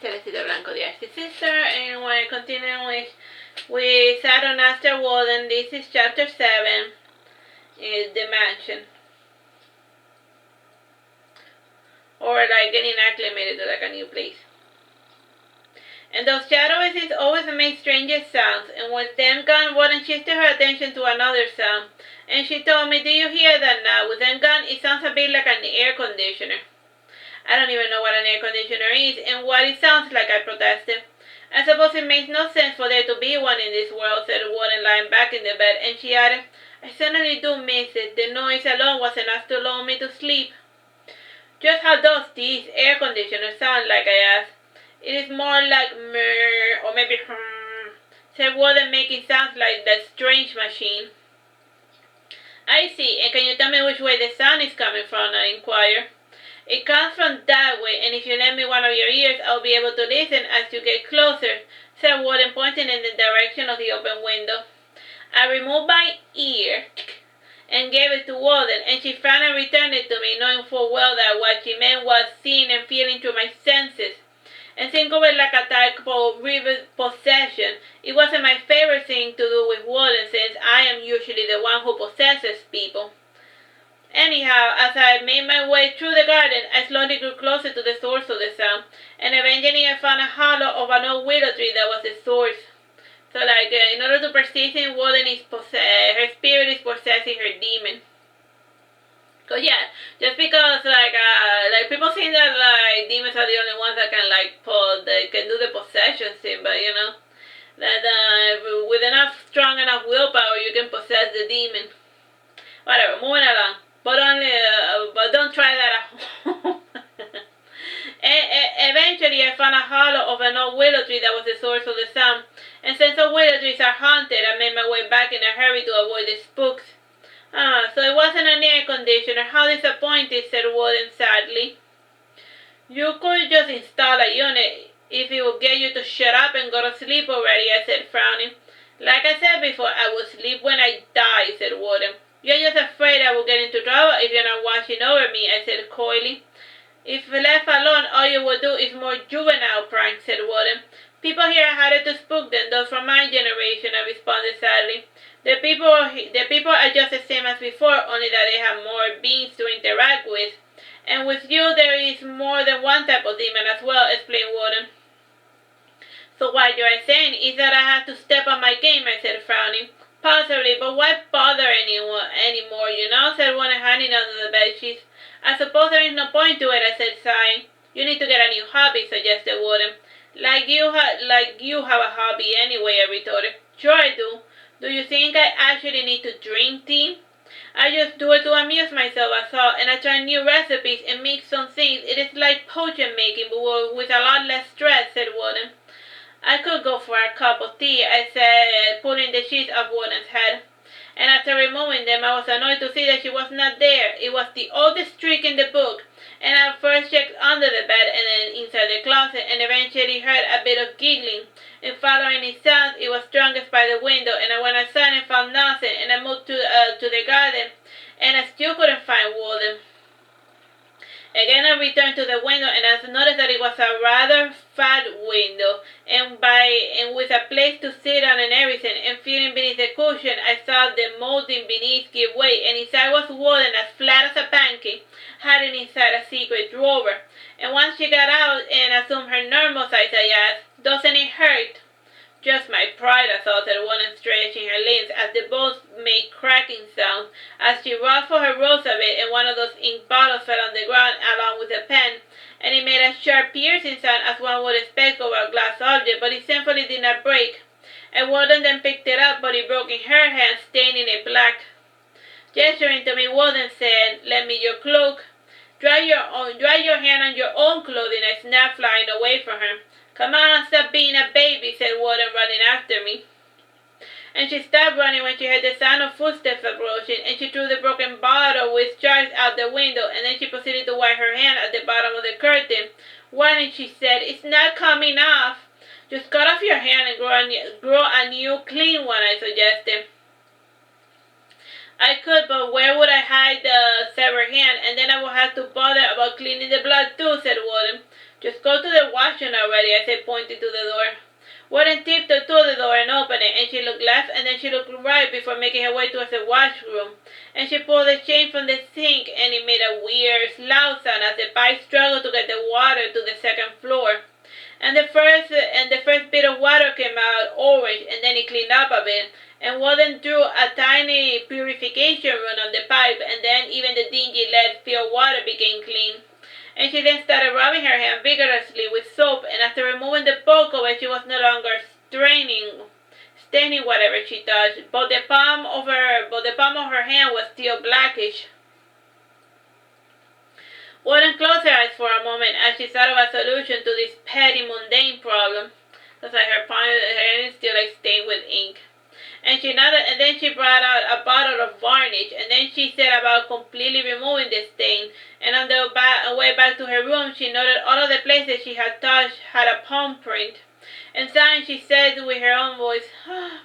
este vestido blanco de Artsy Sister, and we're continuing with Saturnastra Woden. This is chapter 7, the mansion. Or like getting acclimated to like a new place. And those shadow voices always make strangest sounds, and with them gone, Woden shifted her attention to another sound, and she told me, "Do you hear that now? With them gone, it sounds a bit like an air conditioner." "I don't even know what an air conditioner is, and what it sounds like," I protested. "I suppose it makes no sense for there to be one in this world," said Woden, lying back in the bed, and she added, "I certainly do miss it. The noise alone was enough to lull me to sleep." "Just how does this air conditioner sound like?" I asked. "It is more like murr, or maybe said Woden, making sounds like that strange machine." "I see, and can you tell me which way the sound is coming from?" I inquired. "It comes from that way, and if you lend me one of your ears, I'll be able to listen as you get closer," said Woden, pointing in the direction of the open window. I removed my ear and gave it to Woden, and she frowned and returned it to me, knowing full well that what she meant was seeing and feeling through my senses. And think of it like a type of reverse possession. It wasn't my favorite thing to do with Woden, since I am usually the one who possesses people. Anyhow, as I made my way through the garden, I slowly grew closer to the source of the sound, and eventually I found a hollow of an old willow tree that was the source. So, in order to persist in Woden, her spirit is possessing her demon. Cause yeah, just because people think that demons are the only ones that can can do the possession thing, but you know that with strong enough willpower you can possess the demon. Whatever, moving along. But don't try that at home. Eventually, I found a hollow of an old willow tree that was the source of the sound. And since all willow trees are haunted, I made my way back in a hurry to avoid the spooks. So it wasn't an air conditioner. How disappointed," said Woden sadly. "You could just install a unit if it would get you to shut up and go to sleep already," I said, frowning. "Like I said before, I will sleep when I die," said Woden. "You're just afraid I will get into trouble if you're not watching over me," I said coyly. "If left alone, all you will do is more juvenile pranks," said Woden. "People here are harder to spook than those from my generation," I responded sadly. The people are just the same as before, only that they have more beings to interact with. And with you, there is more than one type of demon as well," explained Woden. "So what you are saying is that I have to step on my game," I said, frowning. "Possibly, but why bother anymore, you know?" said Woden, hiding under the bedsheets. "I suppose there is no point to it," I said, sighing. "You need to get a new hobby," suggested Woden. Like you have a hobby anyway," I retorted. "Sure I do. Do you think I actually need to drink tea? I just do it to amuse myself, that's all, and I try new recipes and mix some things. It is like potion making, but with a lot less stress," said Woden. "I could go for a cup of tea," I said, pulling the sheets off Woden's head. And after removing them, I was annoyed to see that she was not there. It was the oldest trick in the book, and I first checked under the bed and then inside the closet, and eventually heard a bit of giggling. And following its sounds, it was strongest by the window, and I went outside and found nothing, and I moved to the garden, and I still couldn't find Woden. Again, I returned to the window, and I noticed that it was a rather fat window, and with a place to sit on and everything, and feeling beneath the cushion, I saw the molding beneath give way, and inside was Woden, as flat as a pancake, hiding inside a secret drawer. And once she got out and assumed her normal size, I asked, "Doesn't it hurt?" "Just my pride," I thought, said Woden, stretching her limbs as the bones made cracking sounds as she ruffled her rose a bit, and one of those ink bottles fell on the ground along with the pen, and it made a sharp piercing sound as one would expect over a glass object, but it thankfully did not break. And Woden then picked it up, but it broke in her hand, staining it black. Gesturing to me, Woden said, "Lend me your cloak." Dry your hand on your own clothing," I snapped, flying away from her. "Come on, stop being a baby," said Woden, running after me. And she stopped running when she heard the sound of footsteps approaching, and she threw the broken bottle with shards out the window, and then she proceeded to wipe her hand at the bottom of the curtain. "Why," she said, "it's not coming off." "Just cut off your hand and grow a new clean one," I suggested. "I could, but where would I hide the severed hand? And then I would have to bother about cleaning the blood too," said Woden. Just go to the washroom already, I said, pointing to the door. Woden tiptoed to the door and opened it, and she looked left and then she looked right before making her way towards the washroom. And she pulled the chain from the sink, and it made a weird loud sound as the pipe struggled to get the water to the second floor. And the first bit of water came out orange, and then it cleaned up a bit. And Woden drew a tiny purification run on the pipe, and then even the dingy lead-filled water became clean. And she then started rubbing her hand vigorously with soap, and after removing the bulk of it, she was no longer staining whatever she touched, but the palm of her hand was still blackish. Woden closed her eyes for a moment as she thought of a solution to this petty, mundane problem. Looks like her hand is still stained with ink. And she nodded, and then she brought out a bottle of varnish, and then she set about completely removing the stain. And on the way back to her room, she noted all of the places she had touched had a palm print. And sighing, she said with her own voice,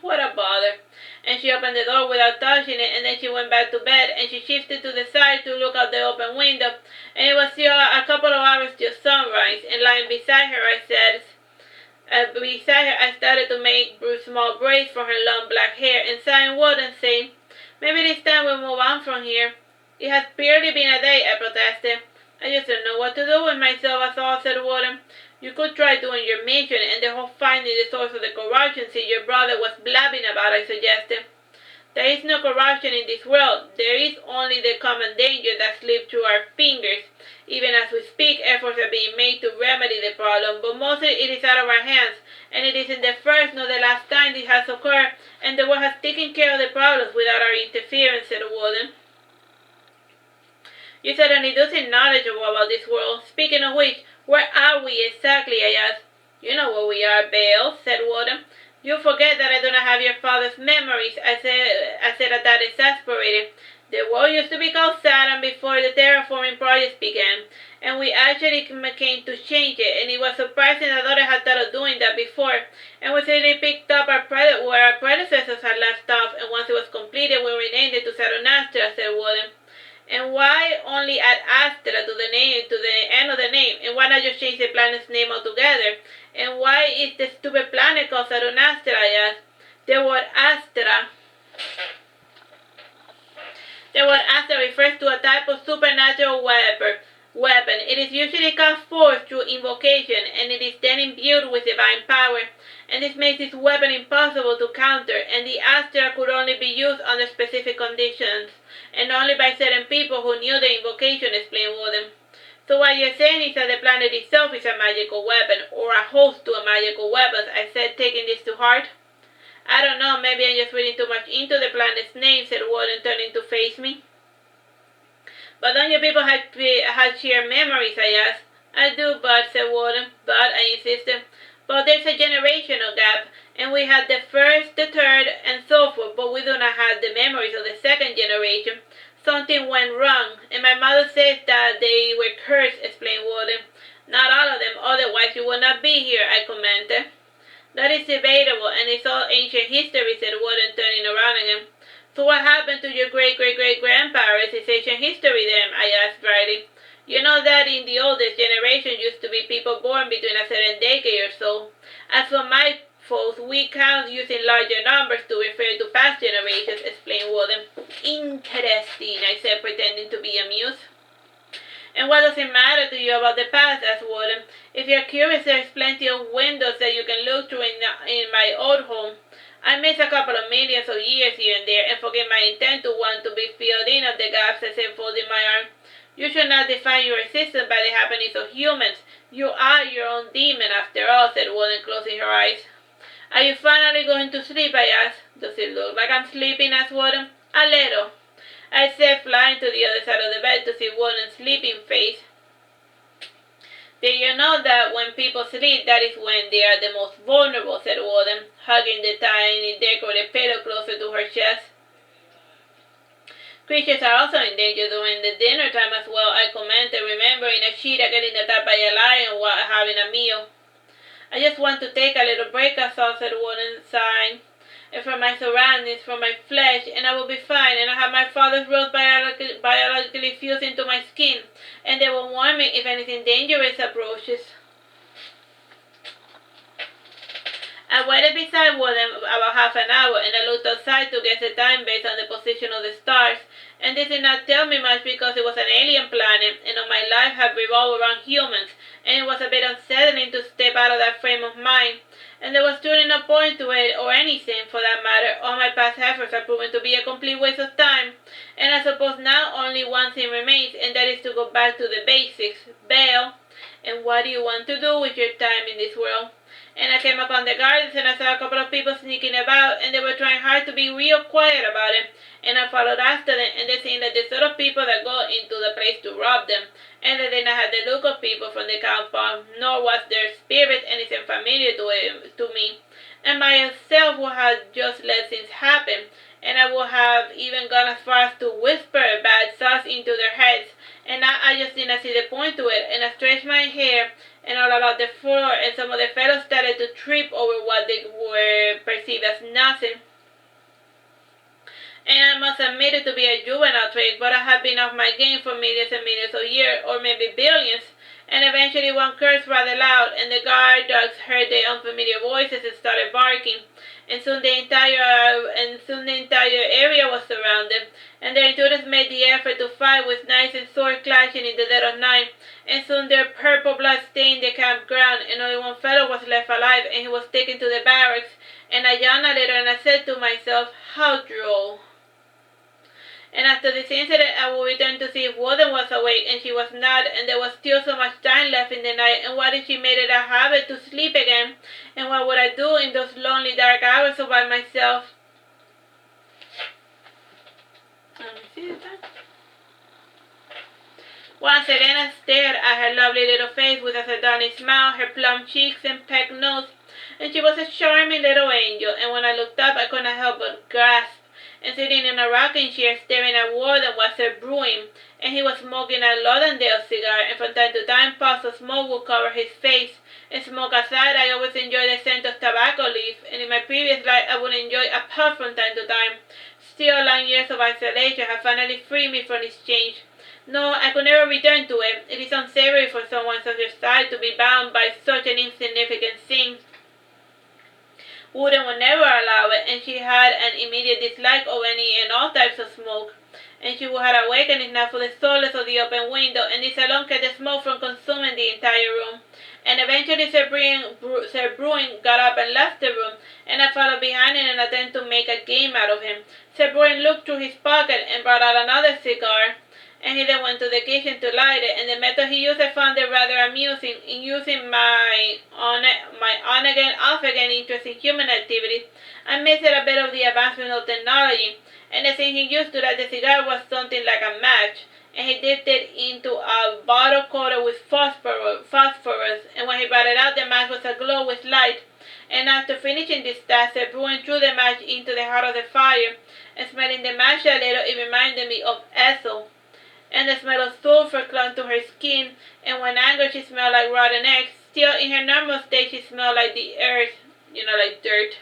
what a bother. And she opened the door without touching it, and then she went back to bed, and she shifted to the side to look out the open window, and it was still a couple of hours till sunrise. And lying beside her, I started to make small braids from her long black hair, and sighing Woden saying, maybe this time we'll move on from here. It has barely been a day, I protested. I just don't know what to do with myself, I thought, said Woden. You could try doing your mission and the whole finding the source of the corruption your brother was blabbing about, I suggested. There is no corruption in this world. There is only the common danger that slips through our fingers. Even as we speak, efforts are being made to remedy the problem, but mostly it is out of our hands, and it isn't the first nor the last time this has occurred, and the world has taken care of the problems without our interference, said Woden. You certainly do seem knowledgeable about this world. Speaking of which, where are we exactly, I asked. You know where we are, Bayl, said Woden. You forget that I do not have your father's memories, I said at that exasperated. The world used to be called Saturn before the terraforming projects began, and we actually came to change it, and it was surprising that others had thought of doing that before, and we certainly picked up where our predecessors had left off, and once it was completed, we renamed it to Saturnastra, said Woden. And why only add Astra to the end of the name? And why not just change the planet's name altogether? And why is the stupid planet called Saturnastra, I asked? The word Astra refers to a type of supernatural weapon. It is usually called forth through invocation, and it is then imbued with divine power. And this makes this weapon impossible to counter, and the Astra could only be used under specific conditions, and only by certain people who knew the invocation, explained Woden. So what you're saying is that the planet itself is a magical weapon, or a host to a magical weapons, I said, taking this to heart. I don't know, maybe I'm just reading too much into the planet's name, said Woden, turning to face me. But don't you people have shared memories, I asked. I do, but, said Woden, but, I insisted. But there's a generational gap, and we had the first, the third, and so forth, but we do not have the memories of the second generation. Something went wrong, and my mother says that they were cursed, explained Woden. Not all of them, otherwise you would not be here, I commented. That is debatable, and it's all ancient history, said Woden, turning around again. So what happened to your great-great-great-grandparents is ancient history then, I asked dryly. You know that in the oldest generation used to be people born between a certain decade or so. As for my folks, we count using larger numbers to refer to past generations, explained Woden. Interesting, I said, pretending to be amused. And what does it matter to you about the past, asked Woden. If you're curious, there's plenty of windows that you can look through in my old home. I miss a couple of millions of years here and there, and forget my intent to want to be filled in of the gaps, I said, folding my arm. You should not define your existence by the happenings of humans. You are your own demon, after all, said Woden, closing her eyes. Are you finally going to sleep, I asked. Does it look like I'm sleeping, asked Woden. A little, I said, flying to the other side of the bed to see Woden's sleeping face. Did you know that when people sleep, that is when they are the most vulnerable, said Woden, hugging the tiny decorated pillow closer to her chest. Creatures are also in danger during the dinner time as well, I commented, remembering a cheetah getting attacked by a lion while having a meal. I just want to take a little break, I saw, said Woden, sighing. And from my surroundings, from my flesh, and I will be fine, and I have my father's rose biologically fused into my skin, and they will warn me if anything dangerous approaches. I waited beside Woden about half an hour, and I looked outside to guess the time based on the position of the stars. And this did not tell me much because it was an alien planet, and all my life had revolved around humans, and it was a bit unsettling to step out of that frame of mind. And there was truly no point to it, or anything, for that matter. All my past efforts had proven to be a complete waste of time. And I suppose now only one thing remains, and that is to go back to the basics. Bayl, and what do you want to do with your time in this world? And I came upon the gardens and I saw a couple of people sneaking about, and they were trying hard to be real quiet about it. And I followed after them, and they seemed like the sort of people that go into the place to rob them. And they did not have the look of people from the compound, nor was their spirit anything familiar to me. And myself would have just let things happen, and I would have even gone as far as to whisper bad thoughts into their heads. And now I just did not see the point to it, and I stretched my hair and all about the floor, and some of the fellows started to trip over what they were perceived as nothing. And I must admit it to be a juvenile trait, but I have been off my game for millions and millions of years, or maybe billions. And eventually one cursed rather loud, and the guard dogs heard the unfamiliar voices and started barking. And soon the entire area was surrounded, and the intruders made the effort to fight with knives and swords clashing in the dead of night. And soon their purple blood stained the campground, and only one fellow was left alive, and he was taken to the barracks. And I yawned a little, and I said to myself, how droll. And after this incident, I would return to see if Woden was awake, and she was not, and there was still so much time left in the night, and what if she made it a habit to sleep again? And what would I do in those lonely dark hours all by myself? Let me see this time. Once again I stared at her lovely little face with a sardonic smile, her plump cheeks and pecked nose, and she was a charming little angel, and when I looked up I could not help but gasp. And sitting in a rocking chair staring at Woden was Sir Bruin, and he was smoking a Lauderdale cigar, and from time to time puffs of smoke would cover his face. And smoke aside, I always enjoyed the scent of tobacco leaf, and in my previous life I would enjoy a puff from time to time. Still, long years of isolation have finally freed me from this change. No, I could never return to it. It is unsavory for someone such as I to be bound by such an insignificant thing. Woden would never allow it, and she had an immediate dislike of any and all types of smoke. And she would have awakened if not for the solace of the open window, and this alone kept the smoke from consuming the entire room. And eventually Sir Bruin got up and left the room, and I followed behind in an attempt to make a game out of him. Sir Bruin looked through his pocket and brought out another cigar, and he then went to the kitchen to light it, and the method he used I found it rather amusing. In using my on-again, off-again interest in human activity, I missed a bit of the advancement of technology, and the thing he used to light the cigar was something like a match, and he dipped it into a bottle coated with phosphorus, and when he brought it out, the match was aglow with light. And after finishing this task, Sir Bruin threw the match into the heart of the fire, and smelling the match a little, it reminded me of Ethel. And the smell of sulfur clung to her skin, and when angry she smelled like rotten eggs. Still, in her normal state she smelled like the earth, like dirt.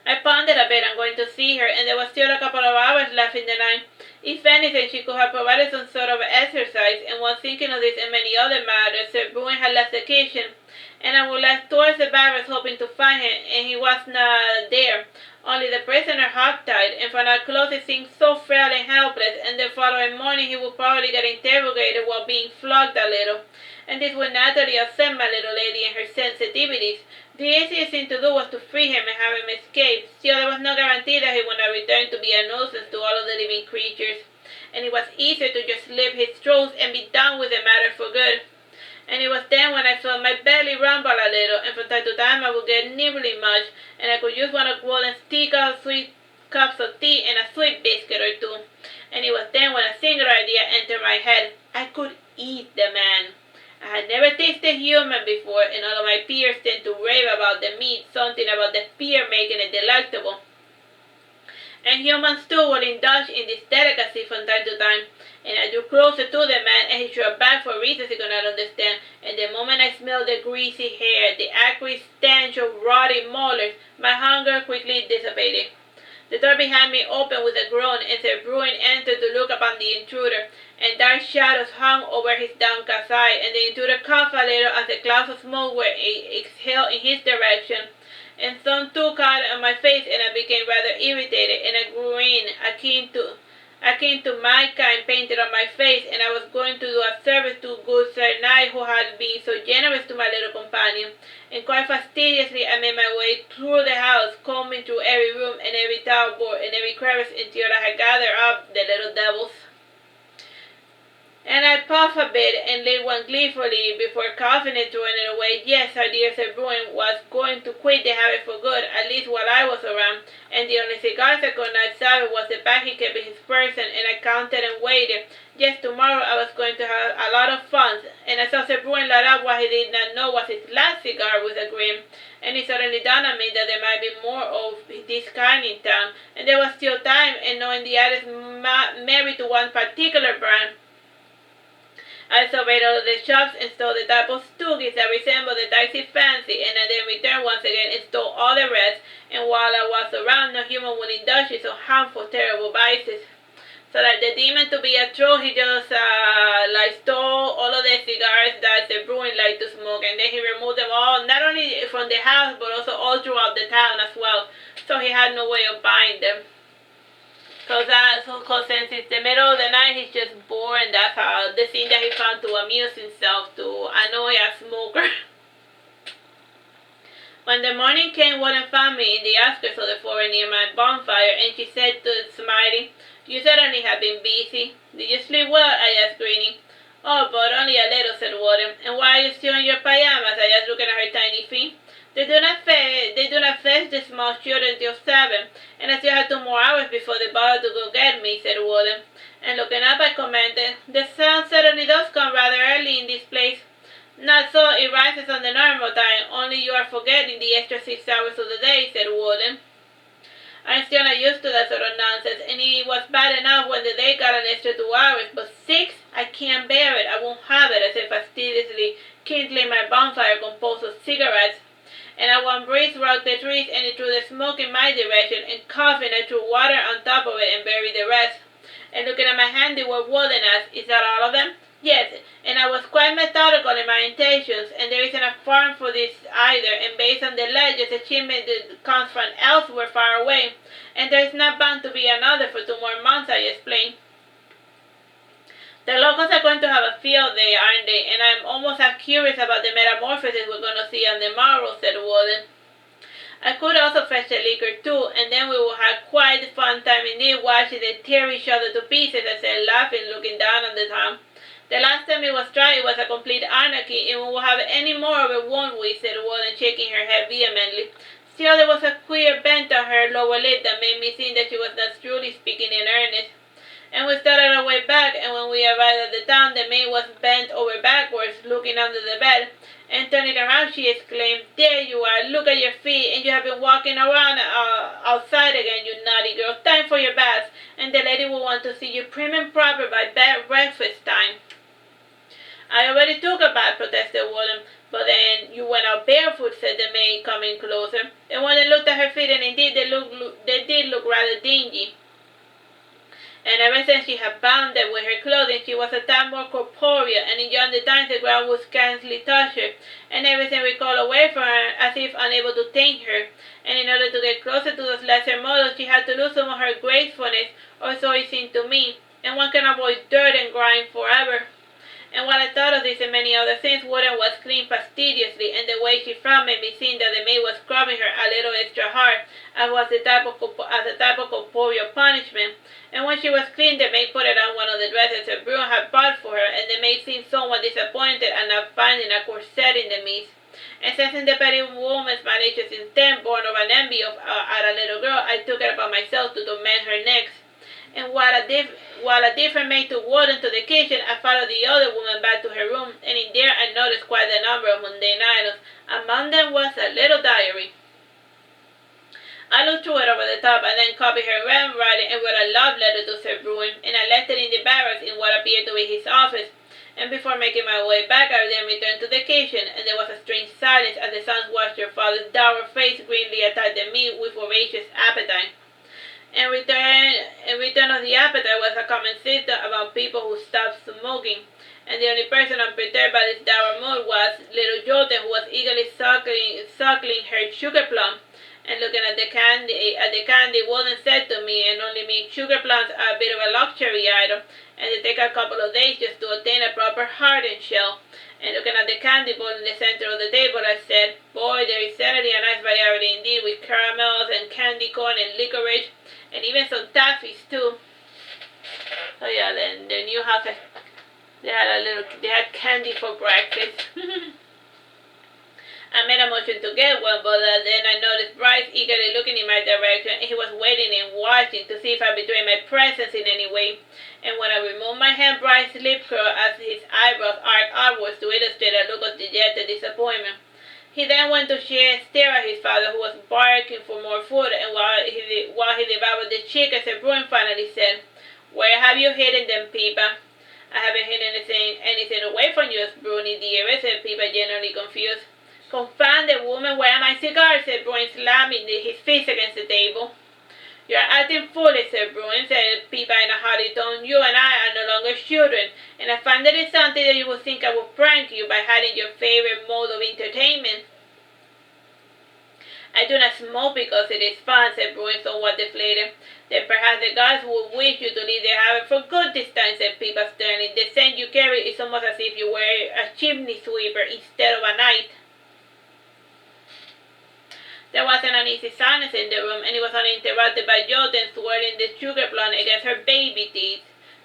I pondered a bit on going to see her, and there was still a couple of hours left in the night. If anything, she could have provided some sort of exercise, and while thinking of this and many other matters, Sir Bruin had left the kitchen, and I would left towards the barracks hoping to find him, and he was not there. Only the prisoner hogtied, and from our clothes he seemed so frail and helpless, and the following morning he would probably get interrogated while being flogged a little. And this would naturally upset my little lady and her sensitivities. The easiest thing to do was to free him and have him escape. Still, there was no guarantee that he would not return to be a nuisance to all of the living creatures, and it was easier to just slit his throat and be done with the matter for good. And it was then when I felt my belly rumble a little, and from time to time I would get nibbly much, and I could use one of Woden's sweet cups of tea and a sweet biscuit or two. And it was then when a singular idea entered my head. I could eat the man. I had never tasted human before, and all of my peers tend to rave about the meat, something about the spear making it delectable. And humans too will indulge in this delicacy from time to time. And I drew closer to the man, and he shrank back for reasons he could not understand. And the moment I smelled the greasy hair, the acrid stench of rotting molars, my hunger quickly dissipated. The door behind me opened with a groan, and Sir Bruin entered to look upon the intruder, and dark shadows hung over his downcast eye, and the intruder coughed a little as the clouds of smoke were exhaled in his direction, and some too caught on my face, and I became rather irritated, and a grin akin to my kind painted on my face, and I was going to do a service to good Sir Knight who had been so generous to my little companion, and quite fastidiously I made my way through the house, combing through every room and every towel board and every crevice until I had gathered up the little devils. And I puffed a bit and lit one gleefully before coughing and throwing it away. Yes, our dear Sir Bruin was going to quit the habit for good, at least while I was around, and the only cigars I could not salve was the pack he kept in his person, and I counted and waited. Yes, tomorrow I was going to have a lot of fun, and I saw Sir Bruin light up what he did not know was his last cigar with a grin, and it suddenly dawned on me that there might be more of this kind in town, and there was still time, and knowing the others married to one particular brand, I surveyed all of the shops and stole the type of stoogies that resembled the taxi fancy, and I then returned once again and stole all the rest, and while I was around, no human would indulge in so harmful, terrible vices. So like the demon to be a troll, he just stole all of the cigars that the Bruin liked to smoke, and then he removed them all, not only from the house, but also all throughout the town as well. So he had no way of buying them. Because since it's the middle of the night, he's just bored, and that's the thing that he found to amuse himself, to annoy a smoker. When the morning came, Woden found me in the outskirts of the forest near my bonfire, and she said, smiling, "You certainly have been busy. Did you sleep well?" I asked, grinning. "Oh, but only a little," said Woden. "And why are you still in your pajamas?" I asked, looking at her tiny feet. They do not fetch the small children until 7, and I still have 2 more hours before they bother to go get me," said Woden. And looking up, I commented, "The sun certainly does come rather early in this place." "Not so, it rises on the normal time, only you are forgetting the extra 6 hours of the day," said Woden. "I'm still not used to that sort of nonsense, and it was bad enough when the day got an extra 2 hours, but 6? I can't bear it, I won't have it," I said fastidiously, kindling my bonfire composed of cigarettes. And at one breeze rocked the trees, and it threw the smoke in my direction, and coughing I threw water on top of it and buried the rest. And looking at my handiwork, Woden asked, "Is that all of them?" "Yes, and I was quite methodical in my intentions, and there isn't a farm for this either, and based on the legends, achievement that comes from elsewhere far away, and there is not bound to be another for 2 more months," I explained. "The locals are going to have a field day, aren't they? And I'm almost as curious about the metamorphosis we're going to see on the morrow," said Woden. "I could also fetch the liquor too, and then we will have quite a fun time indeed watching them tear each other to pieces," I said, laughing, looking down on the town. "The last time it was tried, it was a complete anarchy, and we will have any more of it, won't we?" said Woden, shaking her head vehemently. Still, there was a queer bent on her lower lip that made me think that she was not truly speaking in earnest. And we started our way back, and when we arrived at the town, the maid was bent over backwards, looking under the bed, and turning around, she exclaimed, "There you are, look at your feet, and you have been walking around outside again, you naughty girl. Time for your bath, and the lady will want to see you prim and proper by breakfast time." "I already took a bath," protested Woden. "But then you went out barefoot," said the maid, coming closer. And when they looked at her feet, and indeed they did look rather dingy. And ever since she had bound them with her clothing, she was a tad more corporeal, and in younger times the ground would scarcely touch her, and everything recoiled away from her as if unable to tame her. And in order to get closer to those lesser models, she had to lose some of her gracefulness, or so it seemed to me, and one can avoid dirt and grime forever. And while I thought of this and many other things, Woden was clean fastidiously, and the way she frowned made me think that the maid was scrubbing her a little extra hard, as a type of corporeal punishment. And when she was clean, the maid put it on one of the dresses her Bruin had bought for her, and the maid seemed somewhat disappointed at not finding a corset in the midst. And sensing the petty woman's malicious intent born of an envy at a little girl, I took it upon myself to torment her next. And while a different maid took Woden to the kitchen, I followed the other woman back to her room, and in there I noticed quite a number of mundane items. Among them was a little diary. I looked through it over the top, and then copied her handwriting and wrote a love letter to Sir Bruin, and I left it in the barracks in what appeared to be his office. And before making my way back, I then returned to the kitchen, and there was a strange silence as the sons watched their father's dour face grimly attack the meat with voracious appetite. In return of the appetite was a common symptom about people who stopped smoking, and the only person unperturbed by this dour mood was little Jotun, who was eagerly suckling her sugar plum. And looking at the candy, Woden said to me, and only me, sugar plums are a bit of a luxury item, and they take a couple of days just to attain a proper hardened shell. And looking at the candy bowl in the center of the table, I said, boy, there is certainly a nice variety indeed, with caramels and candy corn and licorice, and even some taffies too. So yeah, then the new house, they had candy for breakfast. I made a motion to get one, but then I noticed Bryce eagerly looking in my direction, and he was waiting and watching to see if I betrayed my presence in any way. And when I removed my hand, Bryce's lip curled as his eyebrows arched upwards to illustrate a look of dejected disappointment. He then went to stare at his father, who was barking for more food, and while he devoured the chicken, Sir Bruin finally said, "Where have you hidden them, Peepa?" "I haven't hidden anything away from you, Bruni dear," said Peepa, genuinely confused. "Confounded woman, where are my cigars?" said Bruin, slamming his fist against the table. "You are acting foolish, Sir Bruin," said Peepa in a hearty tone. "You and I are no longer children, and I find that it's something that you would think I would prank you by hiding your favorite mode of entertainment." "I do not smoke because it is fun," said Bruin, somewhat deflated. "Then perhaps the gods would wish you to leave the habit for good this time," said Peepa sternly. "The scent you carry is almost as if you were a chimney sweeper instead of a knight." There was an uneasy silence in the room, and it was only interrupted by Jotun swirling the sugar plum against her baby teeth.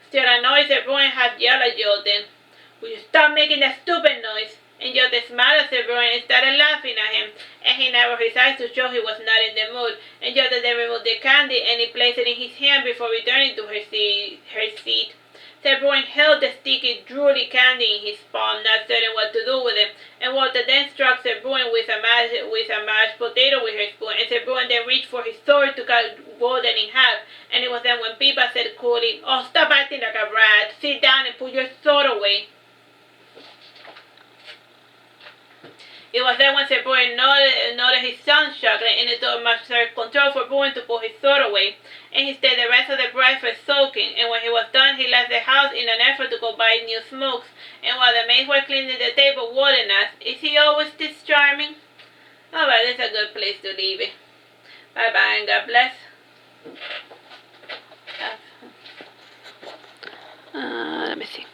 Still annoyed, Sir Bruin half yelled at Jotun, "Will you stop making that stupid noise?" And Jotun smiled at Sir Bruin and started laughing at him, and he narrowed his eyes to show he was not in the mood. And Jotun then removed the candy, and he placed it in his hand before returning to her seat. Sir Bruin held the sticky, drooly candy in his palm, not certain what to do with it, and Walter then struck Sir Bruin with a mashed potato with her spoon, and Sir Bruin then reached for his sword to cut Woden in half, and it was then when Peepa said coolly, "Oh, stop acting like a brat. Sit down and put your sword away." It was then when Sir Bruin noted his son's chocolate, and it took much self-control for Bruin to put his sword away, and he stayed the rest of the breakfast soaking, and when he was done, he left the house in an effort to go buy new smokes, and while the maids were cleaning the table, Woden asked, "Is he always this charming?" Alright, that's a good place to leave it. Bye-bye and God bless. Let me see.